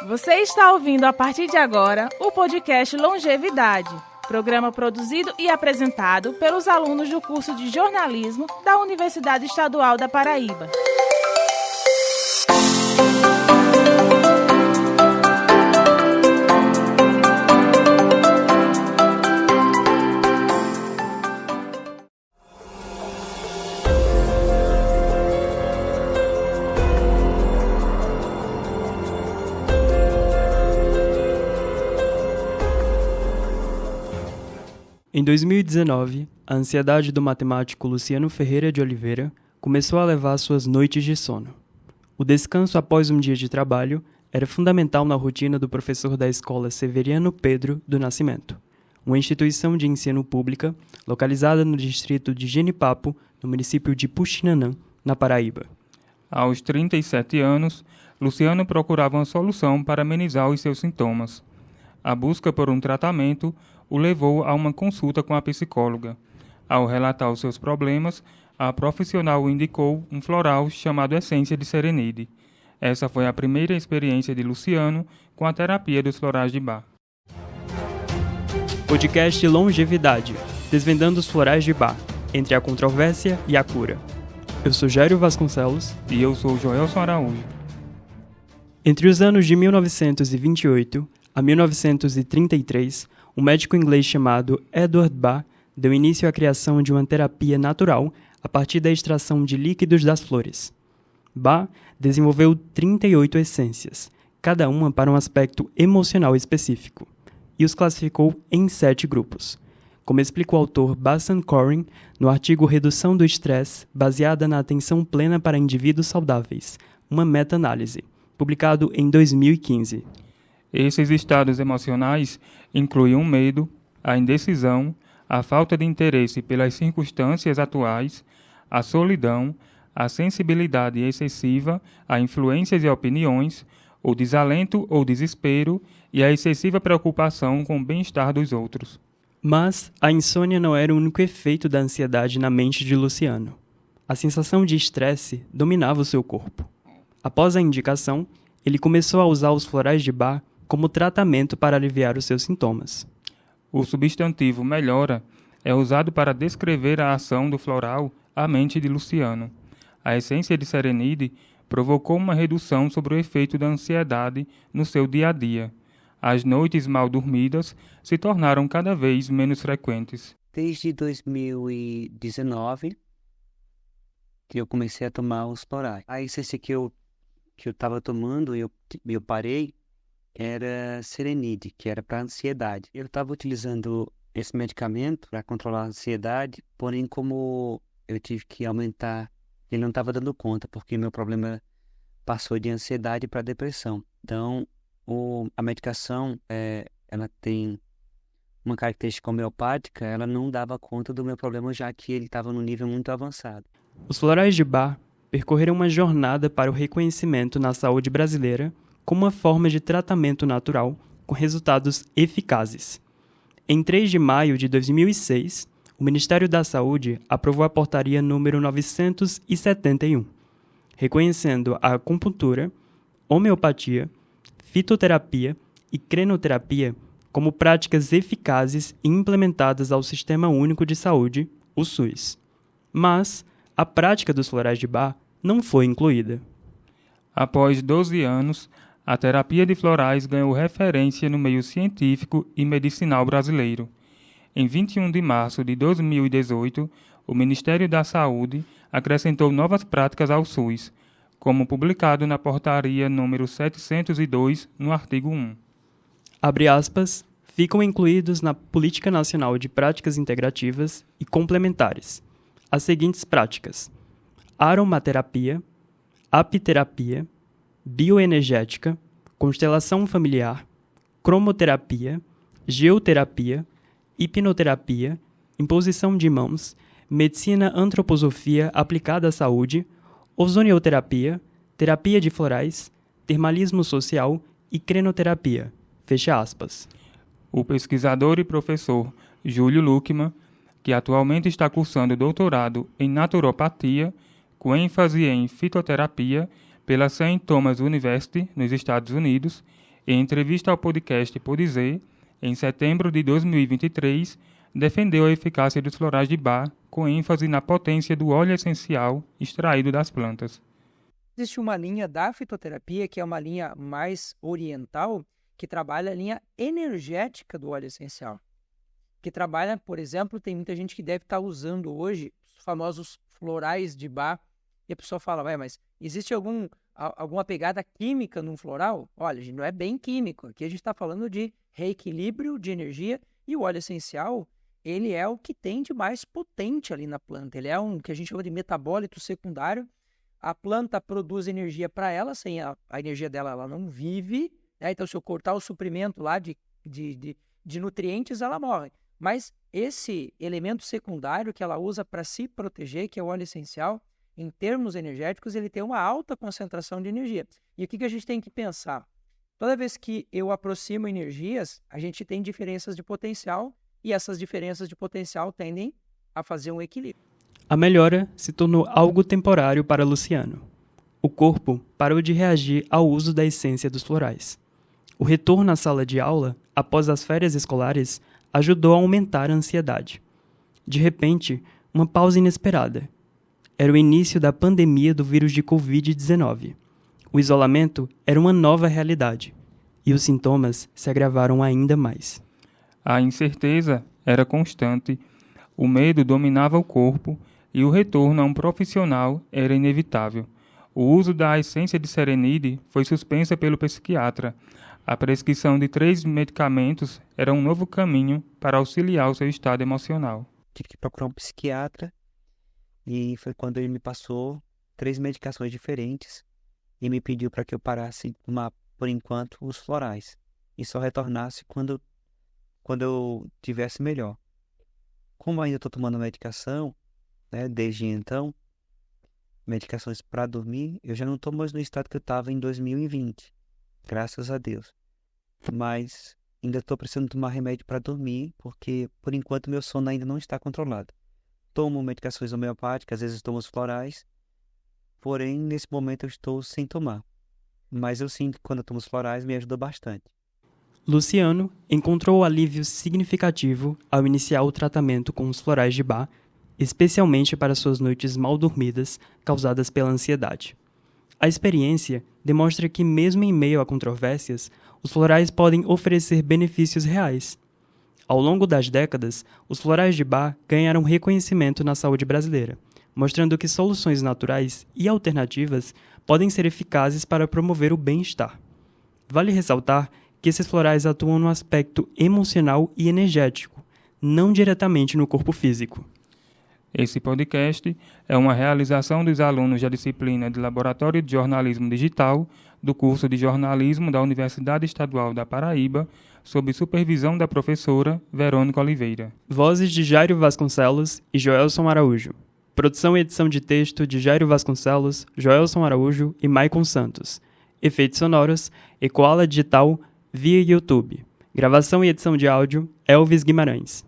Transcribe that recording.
Você está ouvindo a partir de agora o podcast Longevidade, programa produzido e apresentado pelos alunos do curso de jornalismo da Universidade Estadual da Paraíba. Em 2019, a ansiedade do matemático Luciano Ferreira de Oliveira começou a levar suas noites de sono. O descanso após um dia de trabalho era fundamental na rotina do professor da escola Severiano Pedro do Nascimento, uma instituição de ensino pública localizada no distrito de Genipapo, no município de Puxinanã, na Paraíba. Aos 37 anos, Luciano procurava uma solução para amenizar os seus sintomas. A busca por um tratamento o levou a uma consulta com a psicóloga. Ao relatar os seus problemas, a profissional o indicou um floral chamado Essência de Serenide. Essa foi a primeira experiência de Luciano com a terapia dos florais de Bach. Podcast Longevidade, desvendando os florais de Bach, entre a controvérsia e a cura. Eu sou Jairo Vasconcelos. E eu sou Joelson Araújo. Entre os anos de 1928 a 1933, um médico inglês chamado Edward Bach deu início à criação de uma terapia natural a partir da extração de líquidos das flores. Bach desenvolveu 38 essências, cada uma para um aspecto emocional específico, e os classificou em 7 grupos, como explica o autor Bassan Corin no artigo Redução do Estresse baseada na atenção plena para indivíduos saudáveis, uma meta-análise, publicado em 2015. Esses estados emocionais incluem o medo, a indecisão, a falta de interesse pelas circunstâncias atuais, a solidão, a sensibilidade excessiva a influências e opiniões, o desalento ou desespero e a excessiva preocupação com o bem-estar dos outros. Mas a insônia não era o único efeito da ansiedade na mente de Luciano. A sensação de estresse dominava o seu corpo. Após a indicação, ele começou a usar os florais de Bach como tratamento para aliviar os seus sintomas. O substantivo melhora é usado para descrever a ação do floral à mente de Luciano. A essência de Serenide provocou uma redução sobre o efeito da ansiedade no seu dia a dia. As noites mal dormidas se tornaram cada vez menos frequentes. Desde 2019 que eu comecei a tomar os florais. A essência que eu estava tomando, eu parei, era Serenide, que era para ansiedade. Eu estava utilizando esse medicamento para controlar a ansiedade, porém como eu tive que aumentar, ele não estava dando conta, porque meu problema passou de ansiedade para depressão. Então, a medicação, ela tem uma característica homeopática, ela não dava conta do meu problema, já que ele estava num nível muito avançado. Os florais de Bach percorreram uma jornada para o reconhecimento na saúde brasileira como uma forma de tratamento natural com resultados eficazes. Em 3 de maio de 2006, o Ministério da Saúde aprovou a portaria número 971, reconhecendo a acupuntura, homeopatia, fitoterapia e crenoterapia como práticas eficazes e implementadas ao Sistema Único de Saúde, o SUS. Mas a prática dos florais de Bach não foi incluída. Após 12 anos, a terapia de florais ganhou referência no meio científico e medicinal brasileiro. Em 21 de março de 2018, o Ministério da Saúde acrescentou novas práticas ao SUS, como publicado na portaria número 702, no artigo 1. Abre aspas, ficam incluídos na Política Nacional de Práticas Integrativas e Complementares as seguintes práticas: aromaterapia, apiterapia, bioenergética, constelação familiar, cromoterapia, geoterapia, hipnoterapia, imposição de mãos, medicina antroposofia aplicada à saúde, ozonioterapia, terapia de florais, termalismo social e crenoterapia. Fecha aspas. O pesquisador e professor Júlio Luckmann, que atualmente está cursando doutorado em naturopatia, com ênfase em fitoterapia, pela St. Thomas University, nos Estados Unidos, Em entrevista ao podcast Podizer, em setembro de 2023, defendeu a eficácia dos florais de Bach, com ênfase na potência do óleo essencial extraído das plantas. Existe uma linha da fitoterapia, que é uma linha mais oriental, que trabalha a linha energética do óleo essencial. Que trabalha, por exemplo, tem muita gente que deve estar usando hoje os famosos florais de Bach, e a pessoa fala, mas existe alguma pegada química num floral? Olha, não é bem químico, aqui a gente está falando de reequilíbrio de energia, e o óleo essencial, ele é o que tem de mais potente ali na planta, ele é um que a gente chama de metabólito secundário. A planta produz energia para ela, sem a energia dela ela não vive, né? Então se eu cortar o suprimento lá de nutrientes, ela morre. Mas esse elemento secundário que ela usa para se proteger, que é o óleo essencial, em termos energéticos, ele tem uma alta concentração de energia. E o que a gente tem que pensar? Toda vez que eu aproximo energias, a gente tem diferenças de potencial, e essas diferenças de potencial tendem a fazer um equilíbrio. A melhora se tornou algo temporário para Luciano. O corpo parou de reagir ao uso da essência dos florais. O retorno à sala de aula, após as férias escolares, ajudou a aumentar a ansiedade. De repente, uma pausa inesperada. Era o início da pandemia do vírus de Covid-19. O isolamento era uma nova realidade, e os sintomas se agravaram ainda mais. A incerteza era constante, o medo dominava o corpo e o retorno a um profissional era inevitável. O uso da essência de serenide foi suspensa pelo psiquiatra. A prescrição de 3 medicamentos era um novo caminho para auxiliar o seu estado emocional. Tive que procurar um psiquiatra e foi quando ele me passou 3 medicações diferentes e me pediu para que eu parasse de tomar, por enquanto, os florais e só retornasse quando eu tivesse melhor. Como ainda estou tomando medicação, né, desde então, medicações para dormir, eu já não estou mais no estado que eu estava em 2020, graças a Deus. Mas ainda estou precisando tomar remédio para dormir, porque por enquanto meu sono ainda não está controlado. Tomo medicações homeopáticas, às vezes tomo os florais, porém nesse momento eu estou sem tomar. Mas eu sinto que quando eu tomo os florais me ajuda bastante. Luciano encontrou alívio significativo ao iniciar o tratamento com os florais de Bach, especialmente para suas noites mal dormidas causadas pela ansiedade. A experiência demonstra que, mesmo em meio a controvérsias, os florais podem oferecer benefícios reais. Ao longo das décadas, os florais de Bach ganharam reconhecimento na saúde brasileira, mostrando que soluções naturais e alternativas podem ser eficazes para promover o bem-estar. Vale ressaltar que esses florais atuam no aspecto emocional e energético, não diretamente no corpo físico. Esse podcast é uma realização dos alunos da disciplina de Laboratório de Jornalismo Digital do curso de Jornalismo da Universidade Estadual da Paraíba, sob supervisão da professora Verônica Oliveira. Vozes de Jairo Vasconcelos e Joelson Araújo. Produção e edição de texto de Jairo Vasconcelos, Joelson Araújo e Maicon Santos. Efeitos sonoros, Ecoala Digital, via YouTube. Gravação e edição de áudio, Elvis Guimarães.